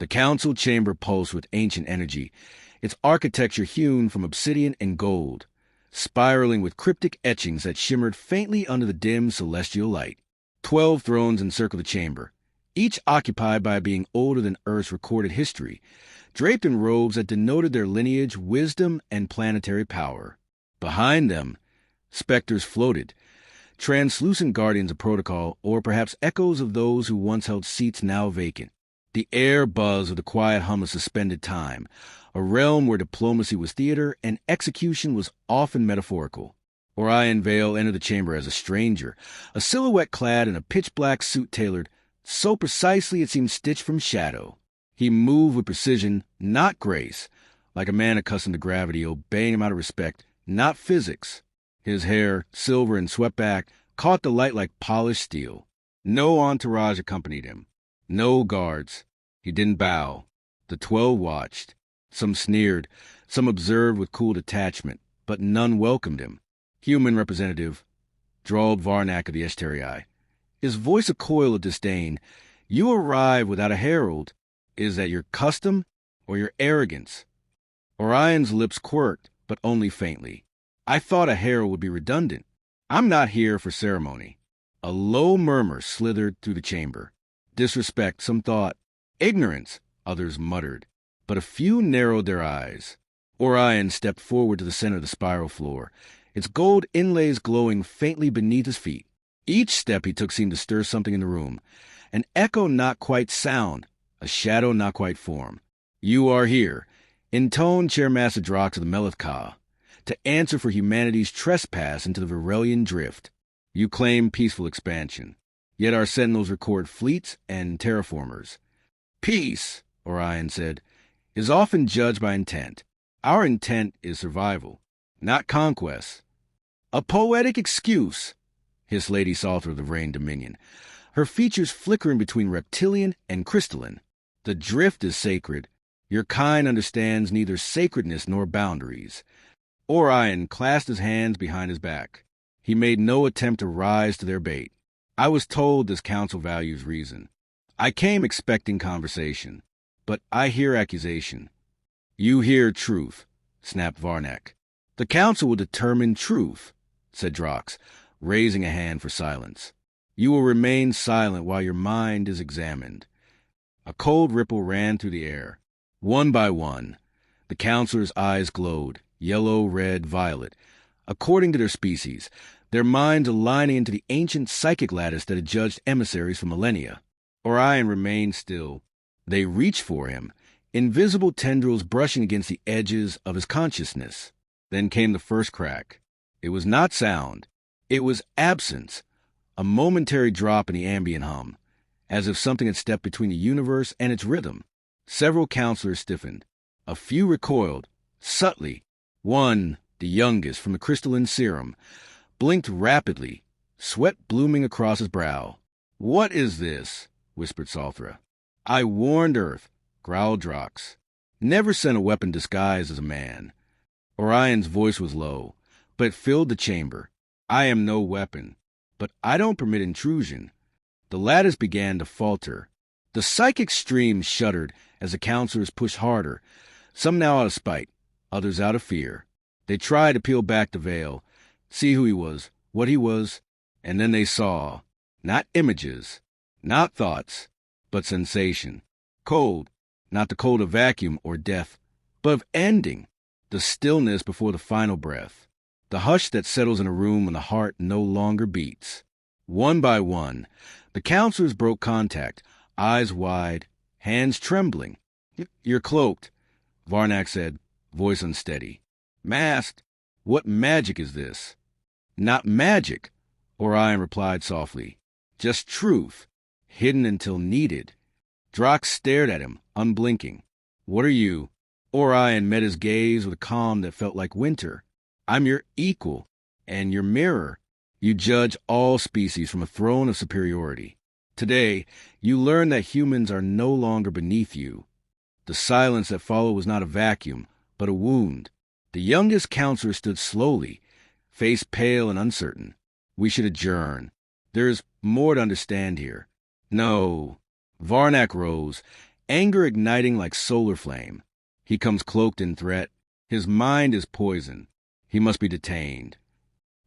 The council chamber pulsed with ancient energy, its architecture hewn from obsidian and gold, spiraling with cryptic etchings that shimmered faintly under the dim celestial light. 12 thrones encircled the chamber, each occupied by a being older than Earth's recorded history, draped in robes that denoted their lineage, wisdom, and planetary power. Behind them, specters floated, translucent guardians of protocol, or perhaps echoes of those who once held seats now vacant. The air buzzed with the quiet hum of suspended time, a realm where diplomacy was theater and execution was often metaphorical. Orion Vale entered the chamber as a stranger, a silhouette clad in a pitch-black suit tailored so precisely it seemed stitched from shadow. He moved with precision, not grace, like a man accustomed to gravity, obeying him out of respect, not physics. His hair, silver and swept back, caught the light like polished steel. No entourage accompanied him. No guards. He didn't bow. The 12 watched. Some sneered, some observed with cool detachment, but none welcomed him. Human representative, drawled Varnak of the HFY, his voice a coil of disdain. You arrive without a herald. Is that your custom or your arrogance? Orion's lips quirked, but only faintly. I thought a herald would be redundant. I'm not here for ceremony. A low murmur slithered through the chamber. Disrespect, some thought. Ignorance, others muttered. But a few narrowed their eyes. Orion stepped forward to the center of the spiral floor, its gold inlays glowing faintly beneath his feet. Each step he took seemed to stir something in the room. An echo not quite sound, a shadow not quite form. You are here, intoned Chairmaster Drox of the Melithka, to answer for humanity's trespass into the Virelian drift. You claim peaceful expansion, yet our sentinels record fleets and terraformers. Peace, Orion said, is often judged by intent. Our intent is survival, not conquest. A poetic excuse, hissed Lady Salter of the Rain Dominion, her features flickering between reptilian and crystalline. The drift is sacred. Your kind understands neither sacredness nor boundaries. Orion clasped his hands behind his back. He made no attempt to rise to their bait. I was told this council values reason. I came expecting conversation, but I hear accusation. You hear truth, snapped Varnak. The council will determine truth, said Drox, raising a hand for silence. You will remain silent while your mind is examined. A cold ripple ran through the air. One by one, the councilors' eyes glowed, yellow, red, violet, according to their species, their minds aligning into the ancient psychic lattice that had judged emissaries for millennia. Orion remained still. They reached for him, invisible tendrils brushing against the edges of his consciousness. Then came the first crack. It was not sound. It was absence, a momentary drop in the ambient hum, as if something had stepped between the universe and its rhythm. Several counselors stiffened. A few recoiled, subtly. One, the youngest, from the crystalline serum, blinked rapidly, sweat blooming across his brow. What is this? Whispered Salthra. I warned Earth, growled Drox. Never sent a weapon disguised as a man. Orion's voice was low, but it filled the chamber. I am no weapon, but I don't permit intrusion. The lattice began to falter. The psychic stream shuddered as the counselors pushed harder, some now out of spite, others out of fear. They tried to peel back the veil, see who he was, what he was, and then they saw, not images, not thoughts, but sensation. Cold, not the cold of vacuum or death, but of ending, the stillness before the final breath, the hush that settles in a room when the heart no longer beats. One by one, the counselors broke contact, eyes wide, hands trembling. You're cloaked, Varnak said, voice unsteady. Masked? What magic is this? Not magic, Orion replied softly. Just truth, hidden until needed. Drox stared at him, unblinking. What are you? Orion met his gaze with a calm that felt like winter. I'm your equal, and your mirror. You judge all species from a throne of superiority. Today, you learn that humans are no longer beneath you. The silence that followed was not a vacuum, but a wound. The youngest counselor stood slowly, face pale and uncertain. We should adjourn. There is more to understand here. No. Varnak rose, anger igniting like solar flame. He comes cloaked in threat. His mind is poison. He must be detained.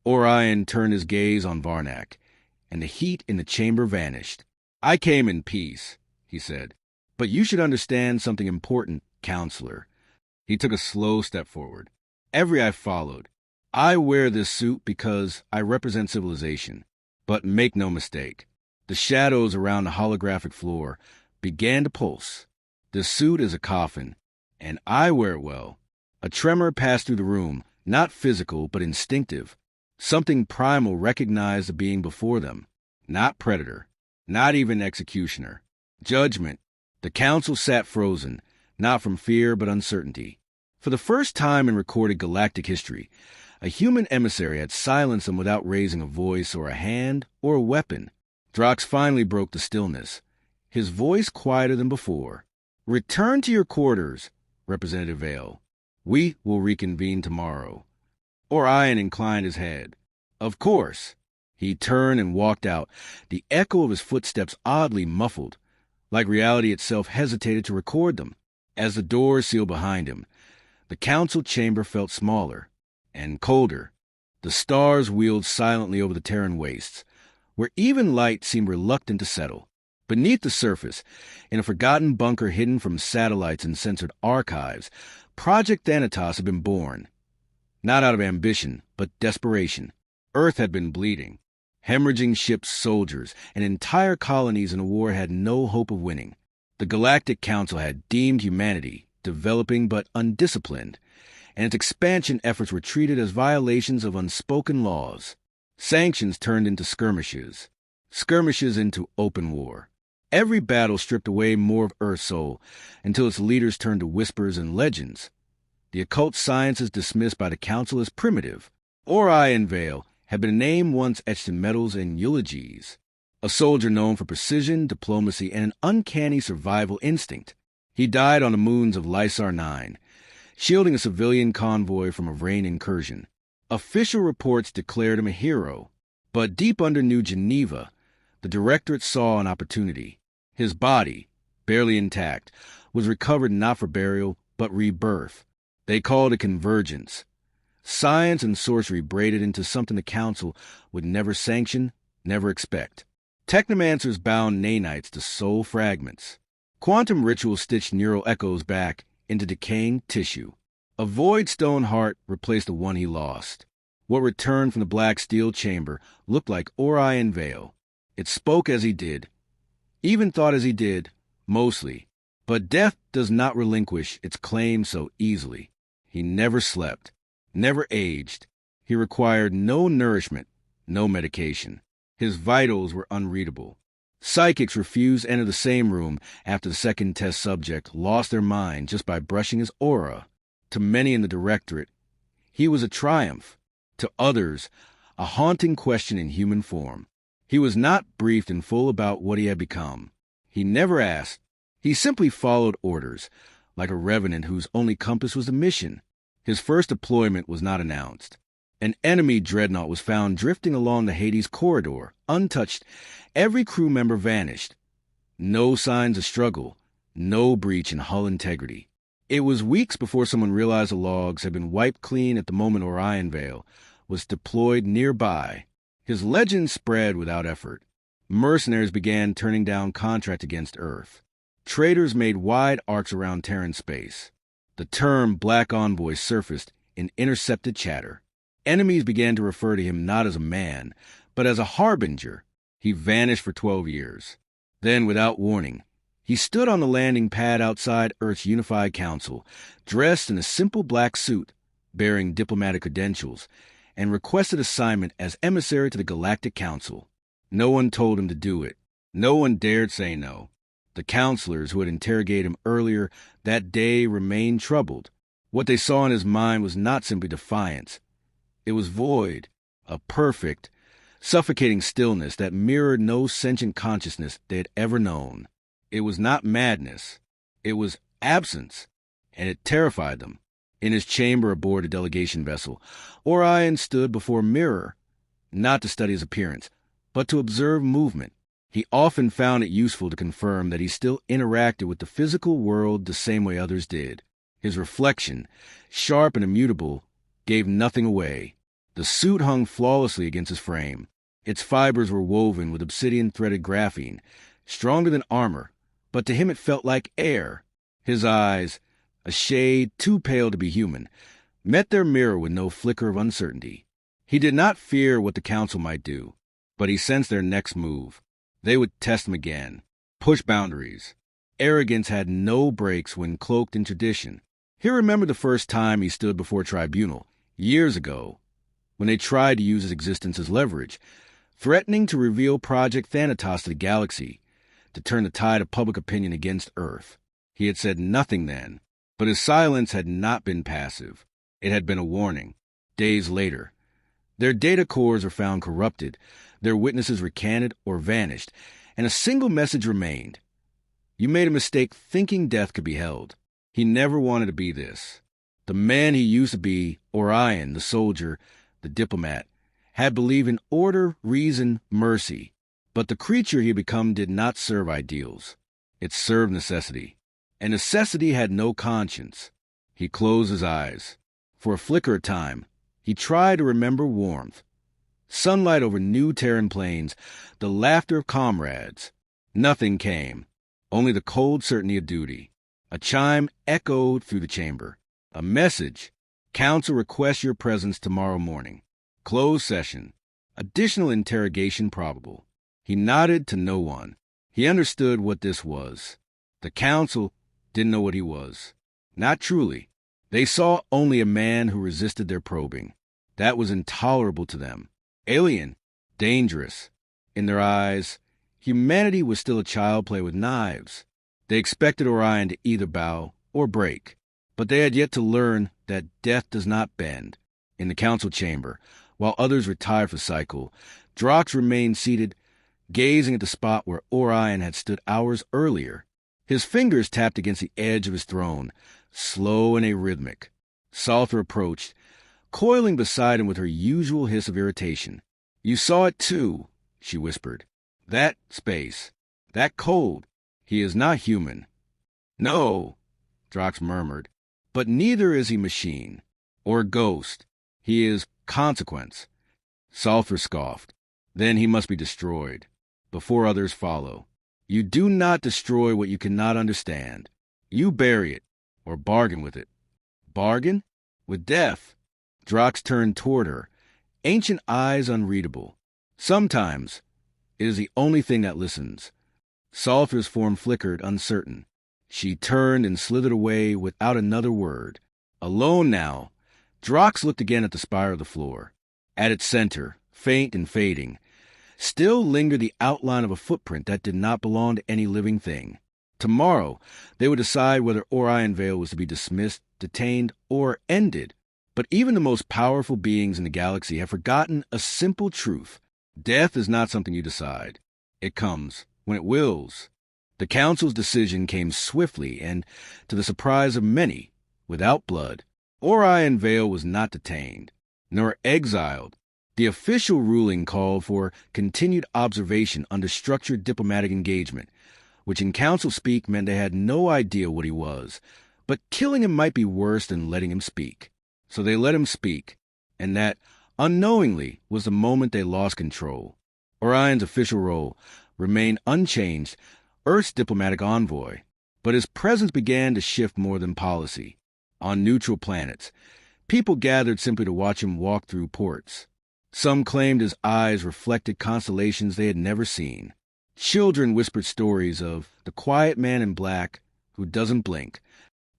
Orion turned his gaze on Varnak, and the heat in the chamber vanished. I came in peace, he said. But you should understand something important, counselor. He took a slow step forward. Every eye followed. I wear this suit because I represent civilization. But make no mistake, the shadows around the holographic floor began to pulse. The suit is a coffin, and I wear it well. A tremor passed through the room, not physical, but instinctive. Something primal recognized the being before them. Not predator, not even executioner. Judgment. The council sat frozen, not from fear but uncertainty. For the first time in recorded galactic history, a human emissary had silenced them without raising a voice or a hand or a weapon. Drox finally broke the stillness, his voice quieter than before. Return to your quarters, Representative Vale. We will reconvene tomorrow. Orion inclined his head. Of course. He turned and walked out, the echo of his footsteps oddly muffled, like reality itself hesitated to record them. As the doors sealed behind him, the council chamber felt smaller and colder. The stars wheeled silently over the Terran wastes, where even light seemed reluctant to settle. Beneath the surface, in a forgotten bunker hidden from satellites and censored archives, Project Thanatos had been born. Not out of ambition, but desperation. Earth had been bleeding. Hemorrhaging ships, soldiers, and entire colonies in a war had no hope of winning. The Galactic Council had deemed humanity developing but undisciplined, and its expansion efforts were treated as violations of unspoken laws. Sanctions turned into skirmishes. Skirmishes into open war. Every battle stripped away more of Earth's soul, until its leaders turned to whispers and legends. The occult sciences dismissed by the Council as primitive. Orion Vale had been a name once etched in medals and eulogies. A soldier known for precision, diplomacy, and an uncanny survival instinct. He died on the moons of Lysar 9, shielding a civilian convoy from a Vrain incursion. Official reports declared him a hero, but deep under New Geneva, the Directorate saw an opportunity. His body, barely intact, was recovered not for burial, but rebirth. They called it convergence. Science and sorcery braided into something the Council would never sanction, never expect. Technomancers bound nanites to soul fragments. Quantum rituals stitched neural echoes back into decaying tissue. A void stone heart replaced the one he lost. What returned from the black steel chamber looked like Orion Vale. It spoke as he did, even thought as he did, mostly. But death does not relinquish its claim so easily. He never slept, never aged. He required no nourishment, no medication. His vitals were unreadable. Psychics refused to enter the same room after the second test subject lost their mind just by brushing his aura. To many in the Directorate, he was a triumph. To others, a haunting question in human form. He was not briefed in full about what he had become. He never asked. He simply followed orders, like a revenant whose only compass was the mission. His first deployment was not announced. An enemy dreadnought was found drifting along the Hades corridor, untouched. Every crew member vanished. No signs of struggle, no breach in hull integrity. It was weeks before someone realized the logs had been wiped clean at the moment Orion Vale was deployed nearby. His legend spread without effort. Mercenaries began turning down contract against Earth. Traders made wide arcs around Terran space. The term Black Envoy surfaced in intercepted chatter. Enemies began to refer to him not as a man, but as a harbinger. He vanished for 12 years. Then, without warning, he stood on the landing pad outside Earth's Unified Council, dressed in a simple black suit, bearing diplomatic credentials, and requested assignment as emissary to the Galactic Council. No one told him to do it. No one dared say no. The counselors who had interrogated him earlier that day remained troubled. What they saw in his mind was not simply defiance. It was void, a perfect, suffocating stillness that mirrored no sentient consciousness they had ever known. It was not madness. It was absence, and it terrified them. In his chamber aboard a delegation vessel, Orion stood before a mirror, not to study his appearance, but to observe movement. He often found it useful to confirm that he still interacted with the physical world the same way others did. His reflection, sharp and immutable, gave nothing away. The suit hung flawlessly against his frame. Its fibers were woven with obsidian-threaded graphene, stronger than armor, but to him it felt like air. His eyes, a shade too pale to be human, met their mirror with no flicker of uncertainty. He did not fear what the council might do, but he sensed their next move. They would test him again, push boundaries. Arrogance had no brakes when cloaked in tradition. He remembered the first time he stood before a tribunal, years ago, when they tried to use his existence as leverage, threatening to reveal Project Thanatos to the galaxy, to turn the tide of public opinion against Earth. He had said nothing then, but his silence had not been passive. It had been a warning. Days later, their data cores were found corrupted, their witnesses recanted or vanished, and a single message remained. You made a mistake thinking death could be held. He never wanted to be this. The man he used to be, Orion, the soldier, the diplomat, had believed in order, reason, mercy. But the creature he had become did not serve ideals. It served necessity. And necessity had no conscience. He closed his eyes. For a flicker of time, he tried to remember warmth. Sunlight over new Terran plains, the laughter of comrades. Nothing came, only the cold certainty of duty. A chime echoed through the chamber. A message. Council requests your presence tomorrow morning. Closed session. Additional interrogation probable. He nodded to no one. He understood what this was. The council didn't know what he was. Not truly. They saw only a man who resisted their probing. That was intolerable to them. Alien. Dangerous. In their eyes, humanity was still a child play with knives. They expected Orion to either bow or break, but they had yet to learn that death does not bend. In the council chamber, while others retired for cycle, Drox remained seated, gazing at the spot where Orion had stood hours earlier. His fingers tapped against the edge of his throne, slow and arrhythmic. Salther approached, coiling beside him with her usual hiss of irritation. You saw it too, she whispered. That space, that cold. He is not human. No, Drox murmured, but neither is he machine or ghost. He is consequence. Salther scoffed. Then he must be destroyed, before others follow. You do not destroy what you cannot understand. You bury it, or bargain with it. Bargain? With death. Drox turned toward her, ancient eyes unreadable. Sometimes it is the only thing that listens. Salther's form flickered, uncertain. She turned and slithered away without another word. Alone now, Drox looked again at the spire of the floor. At its center, faint and fading, still lingered the outline of a footprint that did not belong to any living thing. Tomorrow, they would decide whether Orion Vale was to be dismissed, detained, or ended. But even the most powerful beings in the galaxy have forgotten a simple truth. Death is not something you decide. It comes when it wills. The council's decision came swiftly and, to the surprise of many, without blood. Orion Vale was not detained, nor exiled. The official ruling called for continued observation under structured diplomatic engagement, which in council speak meant they had no idea what he was, but killing him might be worse than letting him speak. So they let him speak, and that, unknowingly, was the moment they lost control. Orion's official role remained unchanged, Earth's diplomatic envoy, but his presence began to shift more than policy. On neutral planets, people gathered simply to watch him walk through ports. Some claimed his eyes reflected constellations they had never seen. Children whispered stories of the quiet man in black who doesn't blink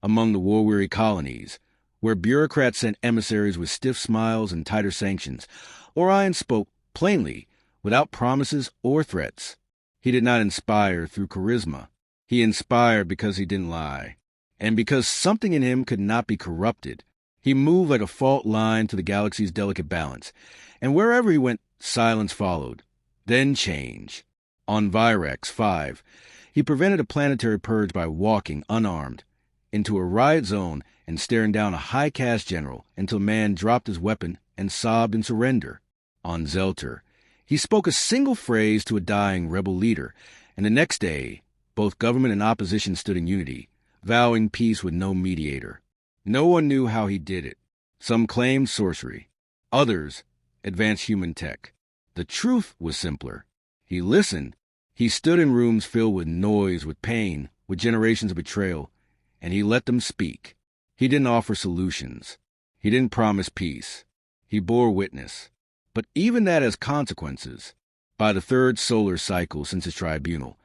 among the war-weary colonies, where bureaucrats sent emissaries with stiff smiles and tighter sanctions. Orion spoke plainly, without promises or threats. He did not inspire through charisma. He inspired because he didn't lie, and because something in him could not be corrupted. He moved like a fault line to the galaxy's delicate balance, and wherever he went, silence followed. Then change. On Virax 5, he prevented a planetary purge by walking, unarmed, into a riot zone and staring down a high-caste general until man dropped his weapon and sobbed in surrender. On Zelter, He spoke a single phrase to a dying rebel leader, and the next day, both government and opposition stood in unity, vowing peace with no mediator. No one knew how he did it. Some claimed sorcery. Others, advanced human tech. The truth was simpler. He listened. He stood in rooms filled with noise, with pain, with generations of betrayal, and he let them speak. He didn't offer solutions. He didn't promise peace. He bore witness. But even that has consequences. By the third solar cycle since his tribunal,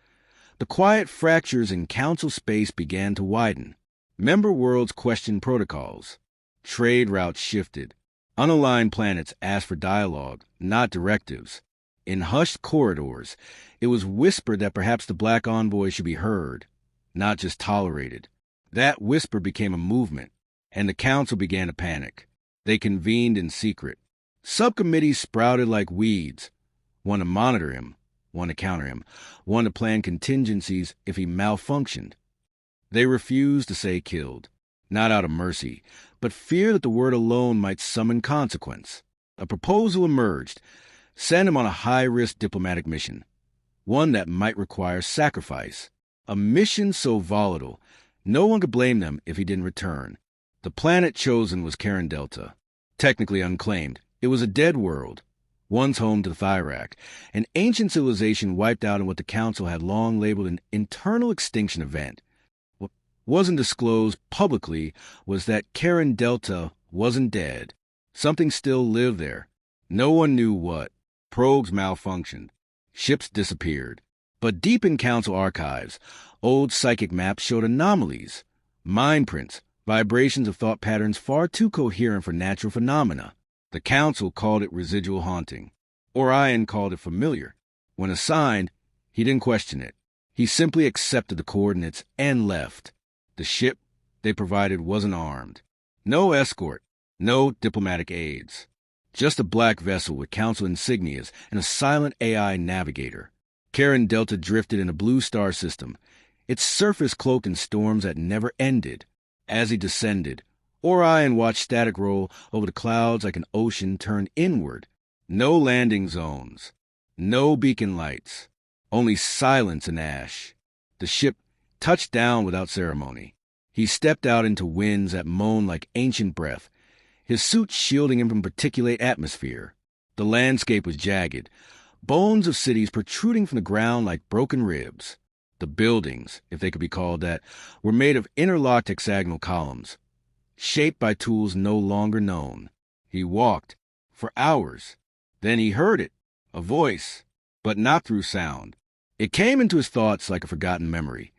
the quiet fractures in council space began to widen. Member worlds questioned protocols. Trade routes shifted. Unaligned planets asked for dialogue, not directives. In hushed corridors, it was whispered that perhaps the Black Envoy should be heard, not just tolerated. That whisper became a movement, and the council began to panic. They convened in secret. Subcommittees sprouted like weeds, one to monitor him, one to counter him, one to plan contingencies if he malfunctioned. They refused to say killed, not out of mercy, but fear that the word alone might summon consequence. A proposal emerged. Send him on a high-risk diplomatic mission, one that might require sacrifice. A mission so volatile, no one could blame them if he didn't return. The planet chosen was Kharon Delta. Technically unclaimed, it was a dead world, once home to the Thyrak, an ancient civilization wiped out in what the Council had long labeled an internal extinction event. What wasn't disclosed publicly was that Kharon Delta wasn't dead. Something still lived there. No one knew what. Probes malfunctioned. Ships disappeared. But deep in Council archives, old psychic maps showed anomalies, mind prints, vibrations of thought patterns far too coherent for natural phenomena. The Council called it residual haunting. Orion called it familiar. When assigned, he didn't question it. He simply accepted the coordinates and left. The ship they provided wasn't armed. No escort, no diplomatic aids. Just a black vessel with Council insignias and a silent AI navigator. Kharon Delta drifted in a blue star system, its surface cloaked in storms that never ended. As he descended, Orion watched static roll over the clouds like an ocean turned inward. No landing zones, no beacon lights, only silence and ash. The ship touched down without ceremony. He stepped out into winds that moaned like ancient breath, his suit shielding him from particulate atmosphere. The landscape was jagged, bones of cities protruding from the ground like broken ribs. The buildings, if they could be called that, were made of interlocked hexagonal columns, shaped by tools no longer known. He walked for hours. Then he heard it, a voice, but not through sound. It came into his thoughts like a forgotten memory,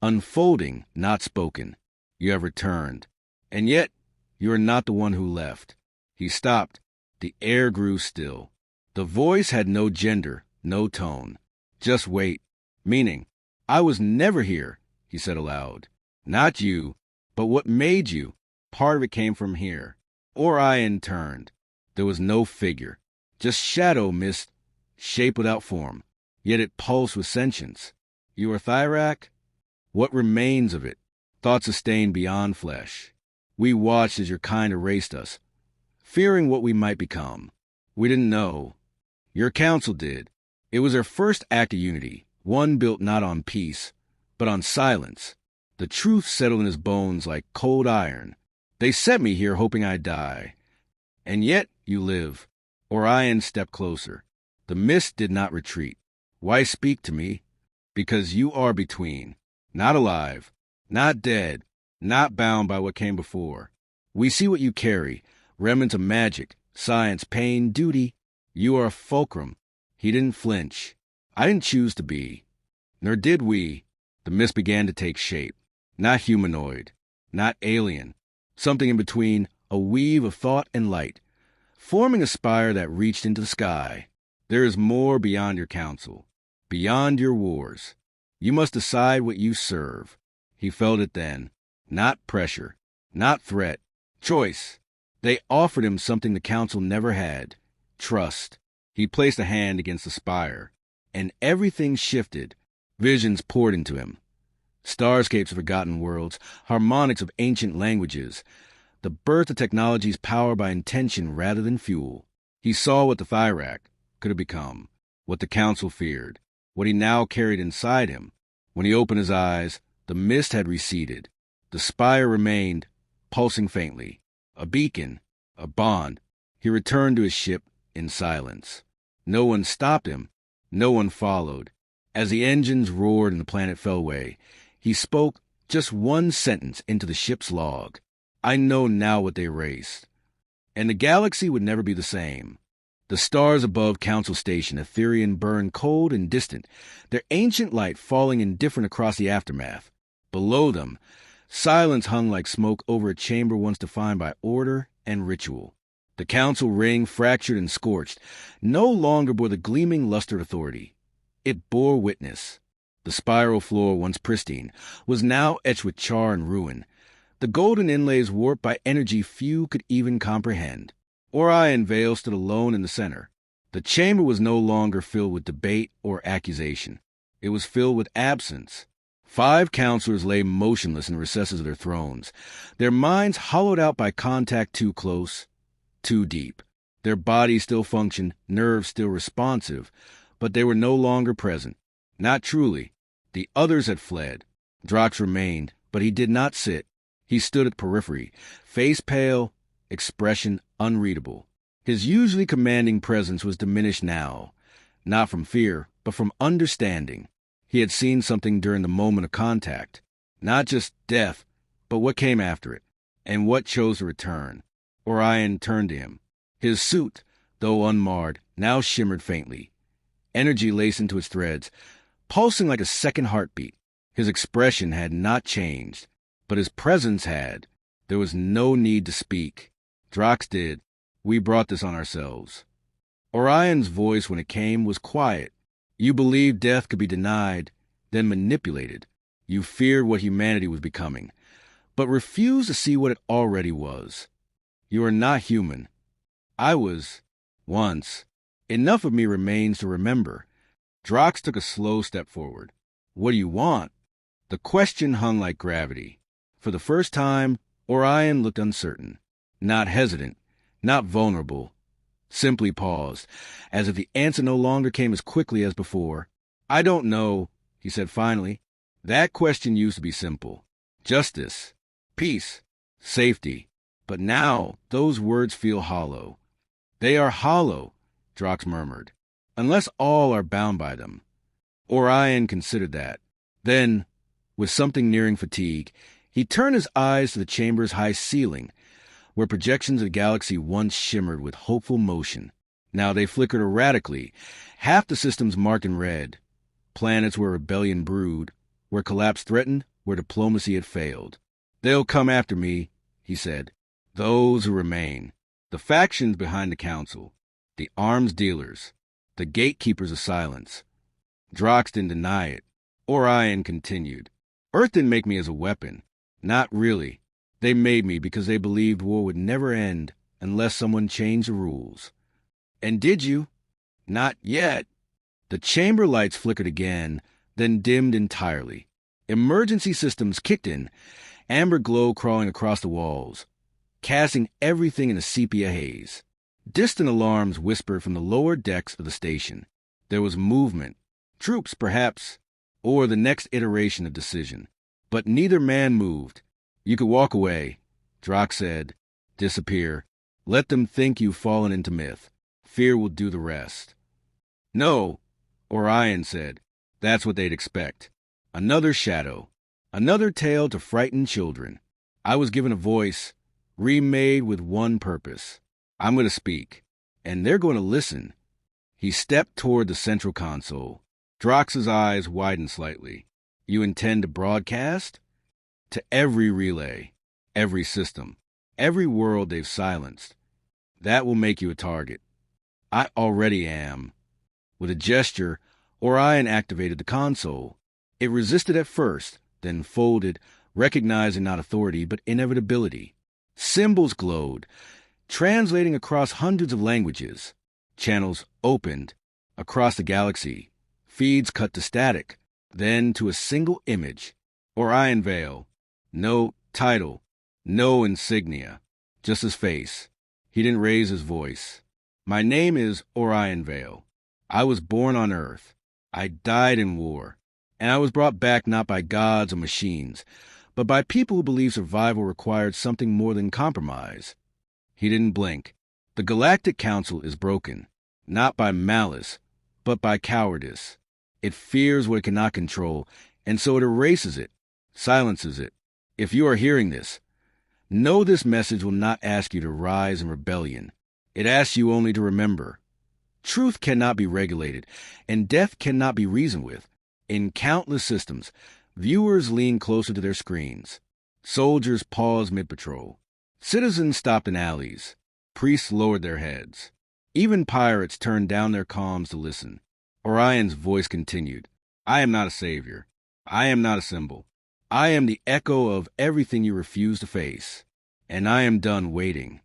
unfolding, not spoken. You have returned, and yet you are not the one who left. He stopped. The air grew still. The voice had no gender, no tone. Just wait. Meaning, I was never here, he said aloud. Not you, but what made you. Part of it came from here. Orion turned. There was no figure, just shadow mist, shape without form. Yet it pulsed with sentience. You are Thyrak? What remains of it? Thought sustained beyond flesh. We watched as your kind erased us, fearing what we might become. We didn't know. Your council did. It was their first act of unity, one built not on peace, but on silence. The truth settled in his bones like cold iron. They set me here hoping I'd die. And yet you live. Orion stepped closer. The mist did not retreat. Why speak to me? Because you are between. Not alive. Not dead. Not bound by what came before. We see what you carry. Remnants of magic, science, pain, duty. You are a fulcrum. He didn't flinch. I didn't choose to be. Nor did we. The mist began to take shape. Not humanoid. Not alien. Something in between, a weave of thought and light, forming a spire that reached into the sky. There is more beyond your council, beyond your wars. You must decide what you serve. He felt it then. Not pressure, not threat, choice. They offered him something the council never had, trust. He placed a hand against the spire, and everything shifted. Visions poured into him. Starscapes of forgotten worlds, harmonics of ancient languages, the birth of technologies powered by intention rather than fuel. He saw what the Thyrak could have become. what the council feared, what he now carried inside him. When he opened his eyes, the mist had receded. The spire remained, pulsing faintly. A beacon, a bond. He returned to his ship in silence. No one stopped him. No one followed. As the engines roared and the planet fell away, he spoke just one sentence into the ship's log. I know now what they erased. And the galaxy would never be the same. The stars above Council Station Etherian burned cold and distant, their ancient light falling indifferent across the aftermath. Below them, silence hung like smoke over a chamber once defined by order and ritual. The council ring, fractured and scorched, no longer bore the gleaming luster of authority. It bore witness. The spiral floor, once pristine, was now etched with char and ruin, the golden inlays warped by energy few could even comprehend. Orion Vale stood alone in the center. The chamber was no longer filled with debate or accusation. It was filled with absence. 5 counselors lay motionless in the recesses of their thrones, their minds hollowed out by contact too close, too deep. Their bodies still functioned, nerves still responsive, but they were no longer present. Not truly. The others had fled. Drox remained, but he did not sit. He stood at the periphery, face pale, expression unreadable. His usually commanding presence was diminished now, not from fear, but from understanding. He had seen something during the moment of contact, not just death, but what came after it, and what chose to return. Orion turned to him. His suit, though unmarred, now shimmered faintly. Energy laced into its threads, pulsing like a second heartbeat. His expression had not changed, but his presence had. There was no need to speak. Drox did. We brought this on ourselves. Orion's voice, when it came, was quiet. You believed death could be denied, then manipulated. You feared what humanity was becoming, but refused to see what it already was. You are not human. I was, once. Enough of me remains to remember. Drox took a slow step forward. What do you want? The question hung like gravity. For the first time, Orion looked uncertain, not hesitant, not vulnerable. Simply paused, as if the answer no longer came as quickly as before. I don't know, he said finally. That question used to be simple. Justice, peace, safety. But now those words feel hollow. They are hollow, Drox murmured, unless all are bound by them. Orion considered that. Then, with something nearing fatigue, he turned his eyes to the chamber's high ceiling, where projections of the galaxy once shimmered with hopeful motion. Now they flickered erratically, half the systems marked in red. Planets where rebellion brewed, where collapse threatened, where diplomacy had failed. They'll come after me, he said. Those who remain. The factions behind the council. The arms dealers. The gatekeepers of silence. Drox didn't deny it. Orion continued. Earth didn't make me as a weapon. Not really. They made me because they believed war would never end unless someone changed the rules. And did you? Not yet. The chamber lights flickered again, then dimmed entirely. Emergency systems kicked in, amber glow crawling across the walls, casting everything in a sepia haze. Distant alarms whispered from the lower decks of the station. There was movement. Troops, perhaps, or the next iteration of decision. But neither man moved. You could walk away, Drox said. Disappear. Let them think you've fallen into myth. Fear will do the rest. No, Orion said. That's what they'd expect. Another shadow. Another tale to frighten children. I was given a voice, remade with one purpose. I'm going to speak, and they're going to listen. He stepped toward the central console. Drox's eyes widened slightly. You intend to broadcast? To every relay, every system, every world they've silenced. That will make you a target. I already am. With a gesture, Orion activated the console. It resisted at first, then folded, recognizing not authority but inevitability. Symbols glowed, translating across hundreds of languages. Channels opened across the galaxy. Feeds cut to static, then to a single image. Orion Vale. No title, no insignia, just his face. He didn't raise his voice. My name is Orion Vale. I was born on Earth. I died in war. And I was brought back not by gods or machines, but by people who believed survival required something more than compromise. He didn't blink. The Galactic Council is broken, not by malice, but by cowardice. It fears what it cannot control, and so it erases it, silences it. If you are hearing this, know this message will not ask you to rise in rebellion. It asks you only to remember. Truth cannot be regulated, and death cannot be reasoned with. In countless systems, viewers lean closer to their screens. Soldiers pause mid-patrol. Citizens stopped in alleys. Priests lowered their heads. Even pirates turned down their comms to listen. Orion's voice continued. I am not a savior. I am not a symbol. I am the echo of everything you refuse to face. And I am done waiting.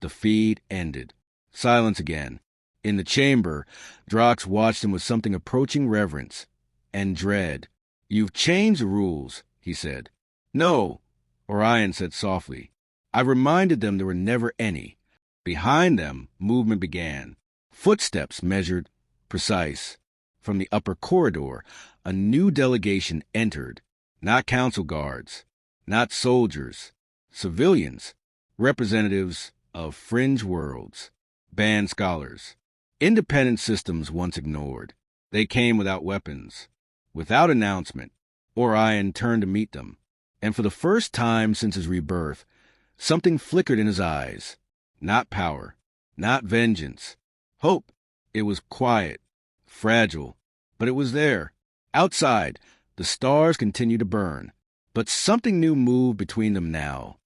The feed ended. Silence again. In the chamber, Drox watched him with something approaching reverence and dread. You've changed the rules, he said. No, Orion said softly. I reminded them there were never any. Behind them, movement began. Footsteps measured, precise. From the upper corridor, a new delegation entered. Not council guards, not soldiers, civilians, representatives of fringe worlds, banned scholars. Independent systems once ignored. They came without weapons, without announcement. Orion turned to meet them, and for the first time since his rebirth, something flickered in his eyes. Not power, not vengeance. Hope. It was quiet, fragile, but it was there. Outside, the stars continued to burn, but something new moved between them now.